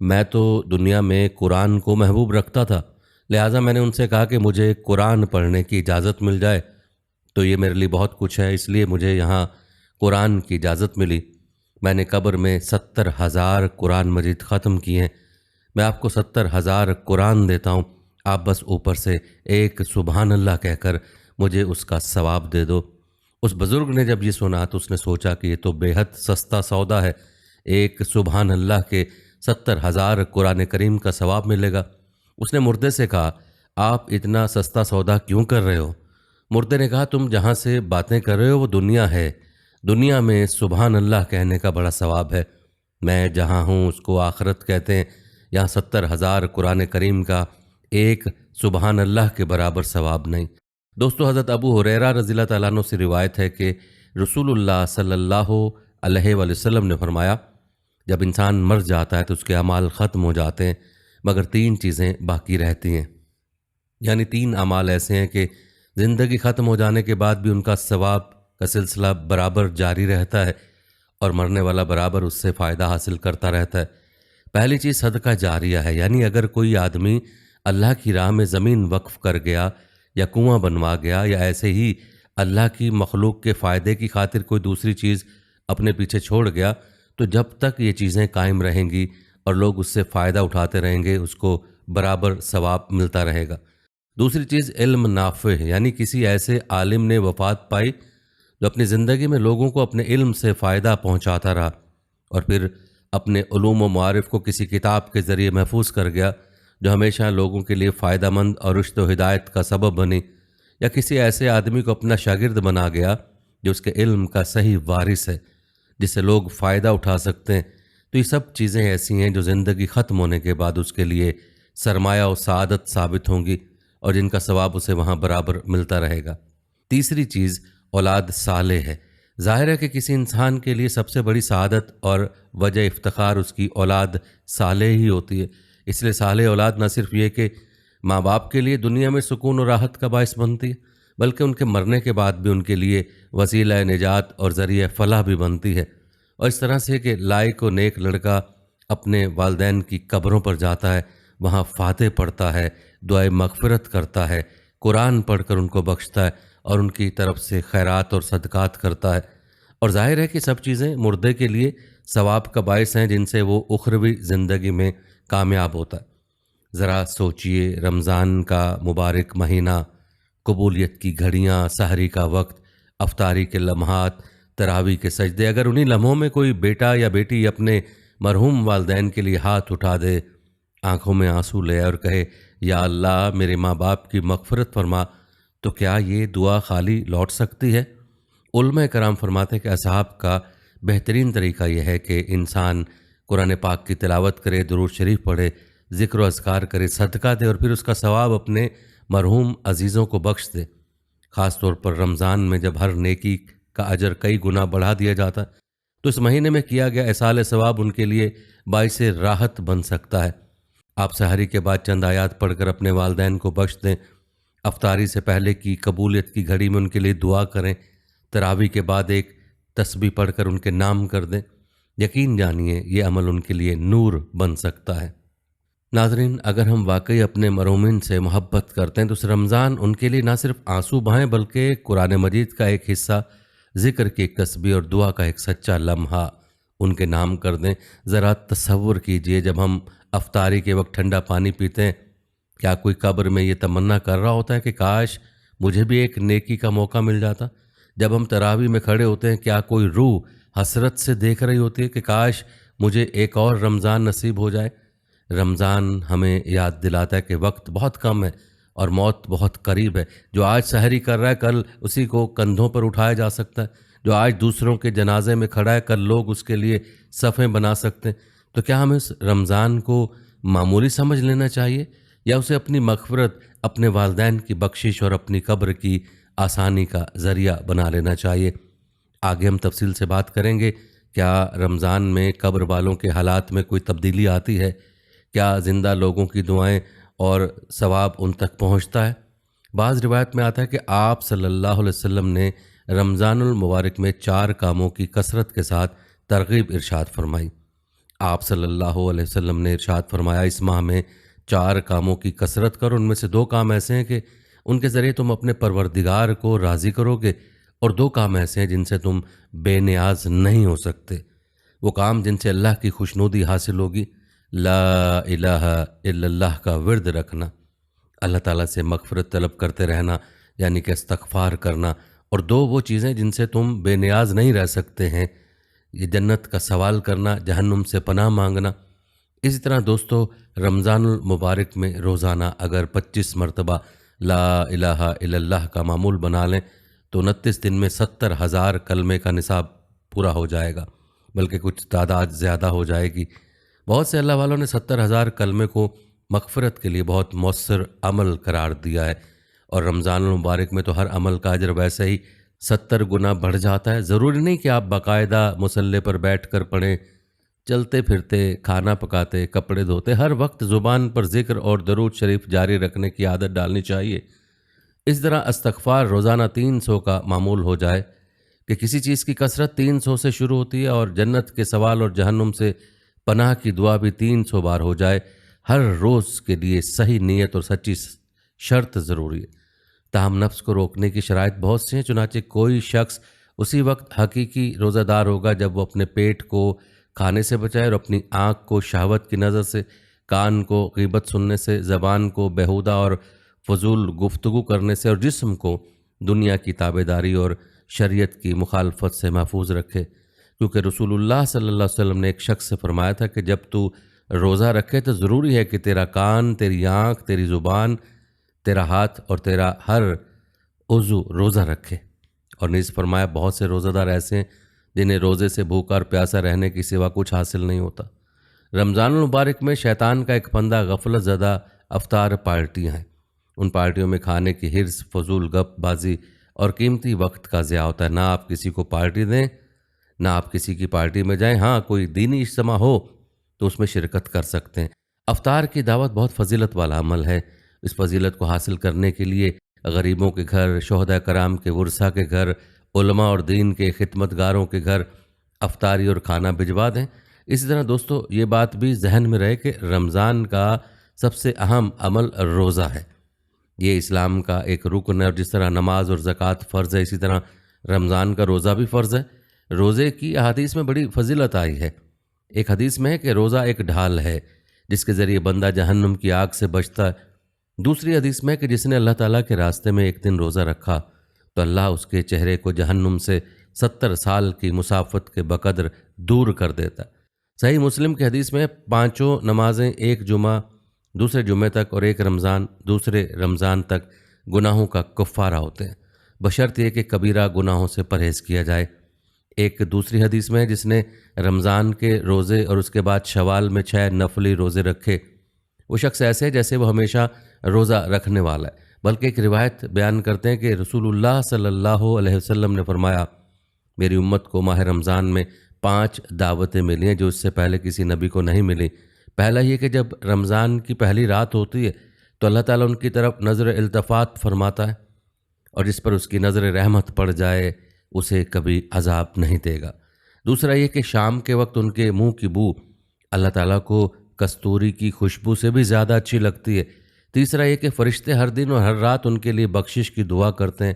میں تو دنیا میں قرآن کو محبوب رکھتا تھا، لہٰذا میں نے ان سے کہا کہ مجھے قرآن پڑھنے کی اجازت مل جائے تو یہ میرے لیے بہت کچھ ہے، اس لیے مجھے یہاں قرآن کی اجازت ملی۔ میں نے قبر میں 70,000 قرآن مجید ختم کیے ہیں۔ میں آپ کو 70,000 قرآن دیتا ہوں، آپ بس اوپر سے ایک سبحان اللہ کہہ کر مجھے اس کا ثواب دے دو۔ اس بزرگ نے جب یہ سنا تو اس نے سوچا کہ یہ تو بے حد سستا سودا ہے، ایک سبحان اللہ کے 70,000 قرآن کریم کا ثواب ملے گا۔ اس نے مردے سے کہا، آپ اتنا سستا سودا کیوں کر رہے ہو؟ مردے نے کہا، تم جہاں سے باتیں کر رہے ہو وہ دنیا ہے، دنیا میں سبحان اللہ کہنے کا بڑا ثواب ہے، میں جہاں ہوں اس کو آخرت کہتے ہیں، یہاں 70,000 قرآن کریم کا ایک سبحان اللہ کے برابر ثواب نہیں۔ دوستو، حضرت ابو ہریرہ رضی اللہ تعالیٰ عنہ سے روایت ہے کہ رسول اللہ صلی اللہ علیہ وآلہ وسلم نے فرمایا، جب انسان مر جاتا ہے تو اس کے اعمال ختم ہو جاتے ہیں مگر 3 چیزیں باقی رہتی ہیں، یعنی 3 اعمال ایسے ہیں کہ زندگی ختم ہو جانے کے بعد بھی ان کا ثواب کا سلسلہ برابر جاری رہتا ہے اور مرنے والا برابر اس سے فائدہ حاصل کرتا رہتا ہے۔ پہلی چیز صدقہ جاریہ ہے، یعنی اگر کوئی آدمی اللہ کی راہ میں زمین وقف کر گیا یا کنواں بنوا گیا یا ایسے ہی اللہ کی مخلوق کے فائدے کی خاطر کوئی دوسری چیز اپنے پیچھے چھوڑ گیا تو جب تک یہ چیزیں قائم رہیں گی اور لوگ اس سے فائدہ اٹھاتے رہیں گے اس کو برابر ثواب ملتا رہے گا۔ دوسری چیز علم نافع ہے، یعنی کسی ایسے عالم نے وفات پائی جو اپنی زندگی میں لوگوں کو اپنے علم سے فائدہ پہنچاتا رہا اور پھر اپنے علوم و معارف کو کسی کتاب کے ذریعے محفوظ کر گیا جو ہمیشہ لوگوں کے لیے فائدہ مند اور رشد و ہدایت کا سبب بنی، یا کسی ایسے آدمی کو اپنا شاگرد بنا گیا جو اس کے علم کا صحیح وارث ہے جس سے لوگ فائدہ اٹھا سکتے ہیں۔ تو یہ سب چیزیں ایسی ہیں جو زندگی ختم ہونے کے بعد اس کے لیے سرمایہ و سعادت ثابت ہوں گی اور جن کا ثواب اسے وہاں برابر ملتا رہے گا۔ تیسری چیز اولاد صالح ہے۔ ظاہر ہے کہ کسی انسان کے لیے سب سے بڑی سعادت اور وجہ افتخار اس کی اولاد صالح ہی ہوتی ہے، اس لیے صالح اولاد نہ صرف یہ کہ ماں باپ کے لیے دنیا میں سکون و راحت کا باعث بنتی ہے بلکہ ان کے مرنے کے بعد بھی ان کے لیے وسیلہ نجات اور ذریعہ فلاح بھی بنتی ہے۔ اور اس طرح سے کہ لائق و نیک لڑکا اپنے والدین کی قبروں پر جاتا ہے، وہاں فاتح پڑھتا ہے، دعائے مغفرت کرتا ہے، قرآن پڑھ کر ان کو بخشتا ہے اور ان کی طرف سے خیرات اور صدقات کرتا ہے، اور ظاہر ہے کہ سب چیزیں مردے کے لیے ثواب کا باعث ہیں جن سے وہ اخروی زندگی میں کامیاب ہوتا ہے۔ ذرا سوچئے، رمضان کا مبارک مہینہ، قبولیت کی گھڑیاں، سحری کا وقت، افطاری کے لمحات، تراویح کے سجدے، اگر انہی لمحوں میں کوئی بیٹا یا بیٹی اپنے مرحوم والدین کے لیے ہاتھ اٹھا دے، آنکھوں میں آنسو لے اور کہے یا اللہ میرے ماں باپ کی مغفرت فرما، تو کیا یہ دعا خالی لوٹ سکتی ہے؟ علماء کرام فرماتے ہیں کہ اصحاب کا بہترین طریقہ یہ ہے کہ انسان قرآن پاک کی تلاوت کرے، درود شریف پڑھے، ذکر و اذکار کرے، صدقہ دے اور پھر اس کا ثواب اپنے مرحوم عزیزوں کو بخش دے۔ خاص طور پر رمضان میں جب ہر نیکی کا اجر کئی گنا بڑھا دیا جاتا ہے تو اس مہینے میں کیا گیا ایصال ثواب ان کے لیے باعث راحت بن سکتا ہے۔ آپ سحری کے بعد چند آیات پڑھ کر اپنے والدین کو بخش دیں، افطاری سے پہلے کی قبولیت کی گھڑی میں ان کے لیے دعا کریں، تراویح کے بعد ایک تسبیح پڑھ کر ان کے نام کر دیں، یقین جانیے یہ عمل ان کے لیے نور بن سکتا ہے۔ ناظرین، اگر ہم واقعی اپنے مرحومین سے محبت کرتے ہیں تو اس رمضان ان کے لیے نہ صرف آنسو بہائیں بلکہ قرآن مجید کا ایک حصہ، ذکر کی ایک تسبیح اور دعا کا ایک سچا لمحہ ان کے نام کر دیں۔ ذرا تصور کیجئے جب ہم افطاری کے وقت ٹھنڈا پانی پیتے ہیں، کیا کوئی قبر میں یہ تمنا کر رہا ہوتا ہے کہ کاش مجھے بھی ایک نیکی کا موقع مل جاتا؟ جب ہم تراویح میں کھڑے ہوتے ہیں، کیا کوئی روح حسرت سے دیکھ رہی ہوتی ہے کہ کاش مجھے ایک اور رمضان نصیب ہو جائے؟ رمضان ہمیں یاد دلاتا ہے کہ وقت بہت کم ہے اور موت بہت قریب ہے۔ جو آج سحری کر رہا ہے کل اسی کو کندھوں پر اٹھایا جا سکتا ہے، جو آج دوسروں کے جنازے میں کھڑا ہے کل لوگ اس کے لیے صفیں بنا سکتے ہیں۔ تو کیا ہمیں اس رمضان کو معمولی سمجھ لینا چاہیے یا اسے اپنی مغفرت، اپنے والدین کی بخشش اور اپنی قبر کی آسانی کا ذریعہ بنا لینا چاہیے؟ آگے ہم تفصیل سے بات کریں گے۔ کیا رمضان میں قبر والوں کے حالات میں کوئی تبدیلی آتی ہے؟ کیا زندہ لوگوں کی دعائیں اور ثواب ان تک پہنچتا ہے؟ بعض روایت میں آتا ہے کہ آپ صلی اللہ علیہ وسلم نے رمضان المبارک میں 4 کاموں کی کثرت کے ساتھ ترغیب ارشاد فرمائی۔ آپ صلی اللہ علیہ وسلم نے ارشاد فرمایا، اس ماہ میں 4 کاموں کی کثرت کرو، ان میں سے 2 کام ایسے ہیں کہ ان کے ذریعے تم اپنے پروردگار کو راضی کرو گے، اور 2 کام ایسے ہیں جن سے تم بے نیاز نہیں ہو سکتے۔ وہ کام جن سے اللہ کی خوشنودی حاصل ہوگی: لا الہ الا اللہ کا ورد رکھنا، اللہ تعالیٰ سے مغفرت طلب کرتے رہنا یعنی کہ استغفار کرنا، اور 2 وہ چیزیں جن سے تم بے نیاز نہیں رہ سکتے ہیں، یہ جنت کا سوال کرنا، جہنم سے پناہ مانگنا۔ اسی طرح دوستو، رمضان المبارک میں روزانہ اگر 25 مرتبہ لا الہ الا اللہ کا معمول بنا لیں تو 29 دن میں 70,000 کلمے کا نصاب پورا ہو جائے گا، بلکہ کچھ تعداد زیادہ ہو جائے گی۔ بہت سے اللہ والوں نے 70,000 کلمے کو مغفرت کے لیے بہت مؤثر عمل قرار دیا ہے، اور رمضان المبارک میں تو ہر عمل کا اجر ویسے ہی 70 گنا بڑھ جاتا ہے۔ ضروری نہیں کہ آپ باقاعدہ مصلی پر بیٹھ کر پڑھیں، چلتے پھرتے، کھانا پکاتے، کپڑے دھوتے، ہر وقت زبان پر ذکر اور درود شریف جاری رکھنے کی عادت ڈالنی چاہیے۔ اس طرح استغفار روزانہ 300 کا معمول ہو جائے کہ کسی چیز کی کثرت 300 سے شروع ہوتی ہے، اور جنت کے سوال اور جہنم سے پناہ کی دعا بھی 300 بار ہو جائے۔ ہر روز کے لیے صحیح نیت اور سچی شرط ضروری ہے۔ تاہم نفس کو روکنے کی شرائط بہت سی ہیں، چنانچہ کوئی شخص اسی وقت حقیقی روزہ دار ہوگا جب وہ اپنے پیٹ کو کھانے سے بچائے، اور اپنی آنکھ کو شہوت کی نظر سے، کان کو غیبت سننے سے، زبان کو بیہودہ اور فضول گفتگو کرنے سے، اور جسم کو دنیا کی تابعداری اور شریعت کی مخالفت سے محفوظ رکھے، کیونکہ رسول اللہ صلی اللہ علیہ وسلم نے ایک شخص سے فرمایا تھا کہ جب تو روزہ رکھے تو ضروری ہے کہ تیرا کان، تیری آنکھ، تیری زبان، تیرا ہاتھ اور تیرا ہر عضو روزہ رکھے۔ اور نیز فرمایا بہت سے روزہ دار ایسے ہیں جنہیں روزے سے بھوکا اور پیاسا رہنے کی سوا کچھ حاصل نہیں ہوتا۔ رمضان المبارک میں شیطان کا ایک پھندا غفلت زدہ افطار پارٹیاں ہیں۔ ان پارٹیوں میں کھانے کی حرص، فضول گپ بازی اور قیمتی وقت کا ضیاع ہوتا ہے۔ نہ آپ کسی کو پارٹی دیں، نہ آپ کسی کی پارٹی میں جائیں۔ ہاں، کوئی دینی اجتماع ہو تو اس میں شرکت کر سکتے ہیں۔ افطار کی دعوت بہت فضیلت والا عمل ہے۔ اس فضیلت کو حاصل کرنے کے لیے غریبوں کے گھر، شہداء کرام کے ورثاء کے گھر، علماء اور دین کے خدمتگاروں کے گھر افطاری اور کھانا بھجوا دیں۔ اسی طرح دوستو، یہ بات بھی ذہن میں رہے کہ رمضان کا سب سے اہم عمل روزہ ہے۔ یہ اسلام کا ایک رکن ہے، اور جس طرح نماز اور زکوٰۃ فرض ہے، اسی طرح رمضان کا روزہ بھی فرض ہے۔ روزے کی احادیث میں بڑی فضیلت آئی ہے۔ ایک حدیث میں ہے کہ روزہ ایک ڈھال ہے جس کے ذریعے بندہ جہنم کی آگ سے بچتا ہے۔ دوسری حدیث میں ہے کہ جس نے اللہ تعالیٰ کے راستے میں ایک دن روزہ رکھا تو اللہ اس کے چہرے کو جہنم سے 70 سال کی مسافت کے بقدر دور کر دیتا ہے۔ صحیح مسلم کی حدیث میں 5 نمازیں، ایک جمعہ دوسرے جمعے تک اور ایک رمضان دوسرے رمضان تک گناہوں کا کفارہ ہوتے ہیں، بشرط یہ کہ کبیرہ گناہوں سے پرہیز کیا جائے۔ ایک دوسری حدیث میں ہے جس نے رمضان کے روزے اور اس کے بعد شوال میں 6 نفلی روزے رکھے، وہ شخص ایسے جیسے وہ ہمیشہ روزہ رکھنے والا ہے۔ بلکہ ایک روایت بیان کرتے ہیں کہ رسول اللہ صلی اللہ علیہ وسلم نے فرمایا، میری امت کو ماہ رمضان میں 5 دعوتیں ملی ہیں جو اس سے پہلے کسی نبی کو نہیں ملی۔ پہلا یہ کہ جب رمضان کی پہلی رات ہوتی ہے تو اللہ تعالیٰ ان کی طرف نظر التفات فرماتا ہے، اور جس پر اس کی نظر رحمت پڑ جائے اسے کبھی عذاب نہیں دے گا۔ دوسرا یہ کہ شام کے وقت ان کے منہ کی بو اللہ تعالیٰ کو کستوری کی خوشبو سے بھی زیادہ اچھی لگتی ہے۔ تیسرا یہ کہ فرشتے ہر دن اور ہر رات ان کے لیے بخشش کی دعا کرتے ہیں۔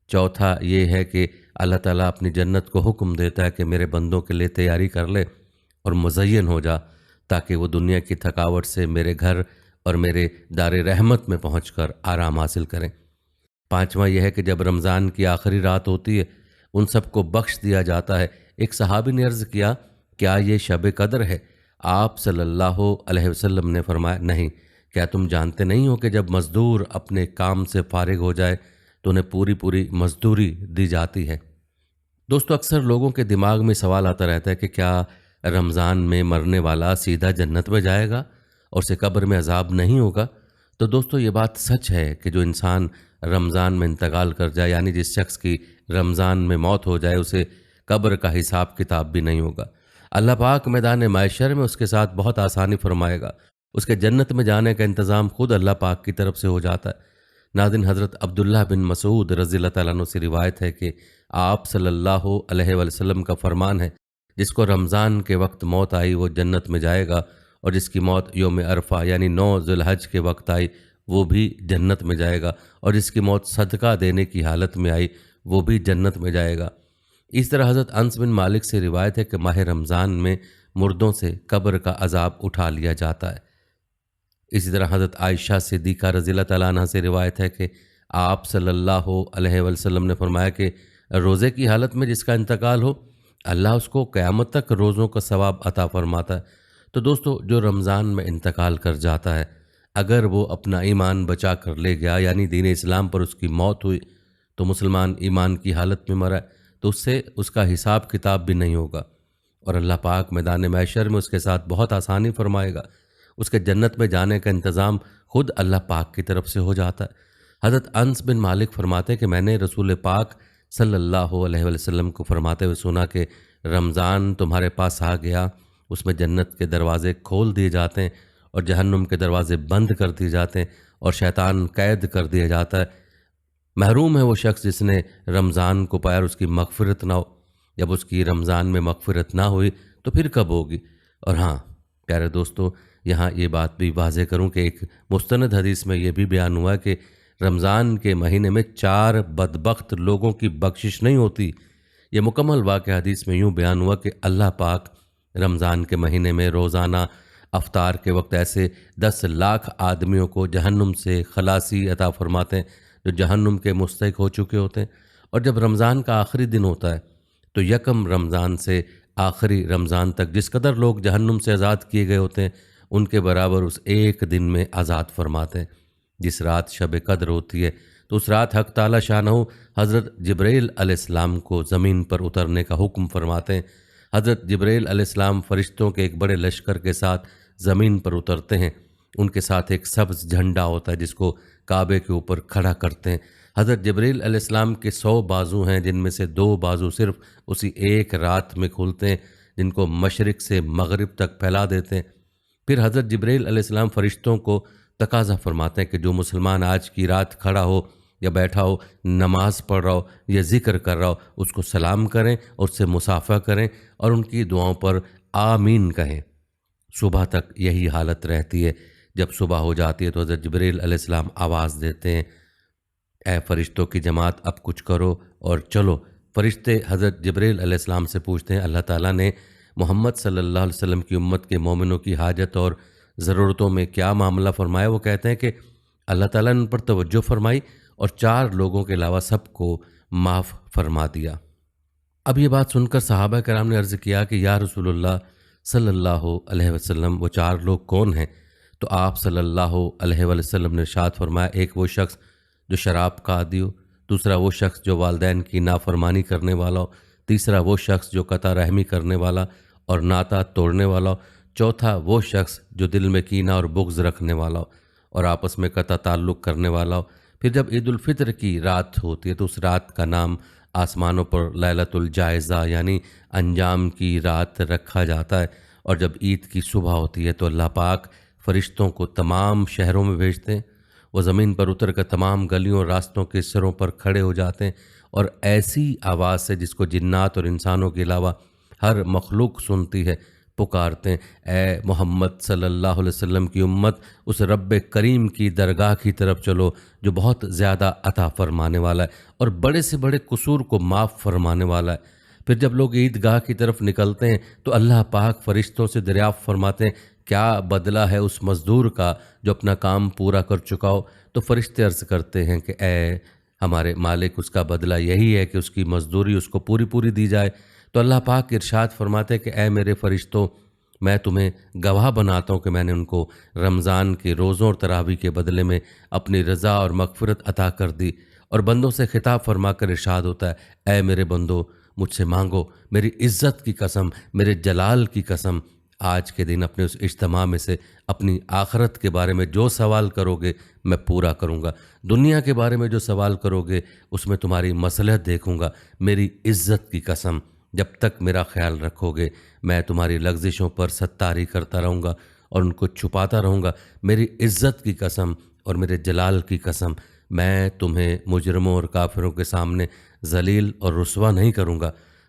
چوتھا یہ ہے کہ اللہ تعالیٰ اپنی جنت کو حکم دیتا ہے کہ میرے بندوں کے لیے تیاری کر لے اور مزین ہو جا، تاکہ وہ دنیا کی تھکاوٹ سے میرے گھر اور میرے دار رحمت میں پہنچ کر آرام حاصل کریں۔ پانچواں یہ ہے کہ جب رمضان کی آخری رات ہوتی ہے ان سب کو بخش دیا جاتا ہے۔ ایک صحابی نے عرض کیا، کیا یہ شب قدر ہے؟ آپ صلی اللہ علیہ وسلم نے فرمایا، نہیں۔ کیا تم جانتے نہیں ہو کہ جب مزدور اپنے کام سے فارغ ہو جائے تو انہیں پوری پوری مزدوری دی جاتی ہے؟ دوستو، اکثر لوگوں کے دماغ میں سوال آتا رہتا ہے کہ کیا رمضان میں مرنے والا سیدھا جنت میں جائے گا اور اسے قبر میں عذاب نہیں ہوگا؟ تو دوستو، یہ بات سچ ہے کہ جو انسان رمضان میں انتقال کر جائے، یعنی جس شخص کی رمضان میں موت ہو جائے، اسے قبر کا حساب کتاب بھی نہیں ہوگا۔ اللہ پاک میدان محشر میں اس کے ساتھ بہت آسانی فرمائے گا۔ اس کے جنت میں جانے کا انتظام خود اللہ پاک کی طرف سے ہو جاتا ہے۔ ناظرین، حضرت عبداللہ بن مسعود رضی اللہ تعالیٰ عنہ سے روایت ہے کہ آپ صلی اللہ علیہ وسلم کا فرمان ہے جس کو رمضان کے وقت موت آئی وہ جنت میں جائے گا، اور جس کی موت یوم عرفہ یعنی 9 ذی الحج کے وقت آئی وہ بھی جنت میں جائے گا، اور جس کی موت صدقہ دینے کی حالت میں آئی وہ بھی جنت میں جائے گا۔ اس طرح حضرت انس بن مالک سے روایت ہے کہ ماہ رمضان میں مردوں سے قبر کا عذاب اٹھا لیا جاتا ہے۔ اسی طرح حضرت عائشہ صدیقہ رضی اللہ تعالیٰ عنہ سے روایت ہے کہ آپ صلی اللہ علیہ وسلم نے فرمایا کہ روزے کی حالت میں جس کا انتقال ہو اللہ اس کو قیامت تک روزوں کا ثواب عطا فرماتا ہے۔ تو دوستو، جو رمضان میں انتقال کر جاتا ہے اگر وہ اپنا ایمان بچا کر لے گیا، یعنی دین اسلام پر اس کی موت ہوئی، تو مسلمان ایمان کی حالت میں مرا تو اس سے اس کا حساب کتاب بھی نہیں ہوگا، اور اللہ پاک میدان محشر میں اس کے ساتھ بہت آسانی فرمائے گا۔ اس کے جنت میں جانے کا انتظام خود اللہ پاک کی طرف سے ہو جاتا ہے۔ حضرت انس بن مالک فرماتے ہیں کہ میں نے رسول پاک صلی اللہ علیہ وسلم کو فرماتے ہوئے سنا کہ رمضان تمہارے پاس آ گیا، اس میں جنت کے دروازے کھول دیے جاتے ہیں اور جہنم کے دروازے بند کر دیے جاتے ہیں، اور شیطان قید کر دیا جاتا ہے۔ محروم ہے وہ شخص جس نے رمضان کو پایا اور اس کی مغفرت نہ ہو۔ جب اس کی رمضان میں مغفرت نہ ہوئی تو پھر کب ہوگی؟ اور ہاں پیارے دوستو، یہاں یہ بات بھی واضح کروں کہ ایک مستند حدیث میں یہ بھی بیان ہوا کہ رمضان کے مہینے میں 4 بدبخت لوگوں کی بخشش نہیں ہوتی۔ یہ مکمل واقعہ حدیث میں یوں بیان ہوا کہ اللہ پاک رمضان کے مہینے میں روزانہ افطار کے وقت ایسے 10 لاکھ آدمیوں کو جہنم سے خلاصی عطا فرماتے ہیں جو جہنم کے مستحق ہو چکے ہوتے ہیں، اور جب رمضان کا آخری دن ہوتا ہے تو یکم رمضان سے آخری رمضان تک جس قدر لوگ جہنم سے آزاد کیے گئے ہوتے ہیں ان کے برابر اس ایک دن میں آزاد فرماتے ہیں۔ جس رات شب قدر ہوتی ہے تو اس رات حق تعالی شانہ حضرت جبرائیل علیہ السلام کو زمین پر اترنے کا حکم فرماتے ہیں۔ حضرت جبرائیل علیہ السلام فرشتوں کے ایک بڑے لشکر کے ساتھ زمین پر اترتے ہیں۔ ان کے ساتھ ایک سبز جھنڈا ہوتا ہے جس کو کعبے کے اوپر کھڑا کرتے ہیں۔ حضرت جبرائیل علیہ السلام کے 100 بازو ہیں جن میں سے 2 بازو صرف اسی ایک رات میں کھلتے ہیں، جن کو مشرق سے مغرب تک پھیلا دیتے ہیں۔ پھر حضرت جبرائیل علیہ السلام فرشتوں کو تقاضا فرماتے ہیں کہ جو مسلمان آج کی رات کھڑا ہو یا بیٹھا ہو، نماز پڑھ رہا ہو یا ذکر کر رہا ہو، اس کو سلام کریں اور اس سے مصافحہ کریں اور ان کی دعاؤں پر آمین کہیں۔ صبح تک یہی حالت رہتی ہے۔ جب صبح ہو جاتی ہے تو حضرت جبرائیل علیہ السلام آواز دیتے ہیں، اے فرشتوں کی جماعت اب کچھ کرو اور چلو۔ فرشتے حضرت جبرائیل علیہ السلام سے پوچھتے ہیں اللہ تعالیٰ نے محمد صلی اللہ علیہ وسلم کی امت کے مومنوں کی حاجت اور ضرورتوں میں کیا معاملہ فرمایا؟ وہ کہتے ہیں کہ اللہ تعالیٰ نے ان پر توجہ فرمائی اور 4 لوگوں کے علاوہ سب کو معاف فرما دیا۔ اب یہ بات سن کر صحابہ کرام نے عرض کیا کہ یا رسول اللہ صلی اللہ علیہ وسلم وہ 4 لوگ کون ہیں؟ تو آپ صلی اللہ علیہ وسلم نے ارشاد فرمایا، ایک وہ شخص جو شراب کا عادی ہو، دوسرا وہ شخص جو والدین کی نافرمانی کرنے والا ہو، تیسرا وہ شخص جو قطع رحمی کرنے والا اور ناتا توڑنے والا ہو، چوتھا وہ شخص جو دل میں کینہ اور بغض رکھنے والا ہو اور آپس میں قطع تعلق کرنے والا ہو۔ پھر جب عید الفطر کی رات ہوتی ہے تو اس رات کا نام آسمانوں پر لیلۃ الجائزہ یعنی انجام کی رات رکھا جاتا ہے، اور جب عید کی صبح ہوتی ہے تو اللہ پاک فرشتوں کو تمام شہروں میں بھیجتے ہیں۔ وہ زمین پر اتر کر تمام گلیوں اور راستوں کے سروں پر کھڑے ہو جاتے ہیں اور ایسی آواز سے جس کو جنات اور انسانوں کے علاوہ ہر مخلوق سنتی ہے پکارتے ہیں، اے محمد صلی اللہ علیہ وسلم کی امت، اس رب کریم کی درگاہ کی طرف چلو جو بہت زیادہ عطا فرمانے والا ہے اور بڑے سے بڑے قصور کو معاف فرمانے والا ہے۔ پھر جب لوگ عیدگاہ کی طرف نکلتے ہیں تو اللہ پاک فرشتوں سے دریافت فرماتے ہیں کیا بدلہ ہے اس مزدور کا جو اپنا کام پورا کر چکا ہو؟ تو فرشتے عرض کرتے ہیں کہ اے ہمارے مالک، اس کا بدلہ یہی ہے کہ اس کی مزدوری اس کو پوری دی جائے۔ تو اللہ پاک ارشاد فرماتے ہیں کہ اے میرے فرشتوں، میں تمہیں گواہ بناتا ہوں کہ میں نے ان کو رمضان کے روزوں اور تراویح کے بدلے میں اپنی رضا اور مغفرت عطا کر دی۔ اور بندوں سے خطاب فرما کر ارشاد ہوتا ہے، اے میرے بندو مجھ سے مانگو، میری عزت کی قسم، میرے جلال کی قسم، آج کے دن اپنے اس اجتماع میں سے اپنی آخرت کے بارے میں جو سوال کرو گے میں پورا کروں گا، دنیا کے بارے میں جو سوال کرو گے اس میں تمہاری مصلحت دیکھوں گا۔ میری عزت کی قسم، جب تک میرا خیال رکھو گے میں تمہاری لغزشوں پر ستاری کرتا رہوں گا اور ان کو چھپاتا رہوں گا۔ میری عزت کی قسم اور میرے جلال کی قسم، میں تمہیں مجرموں اور کافروں کے سامنے ذلیل اور رسوا نہیں کروں گا۔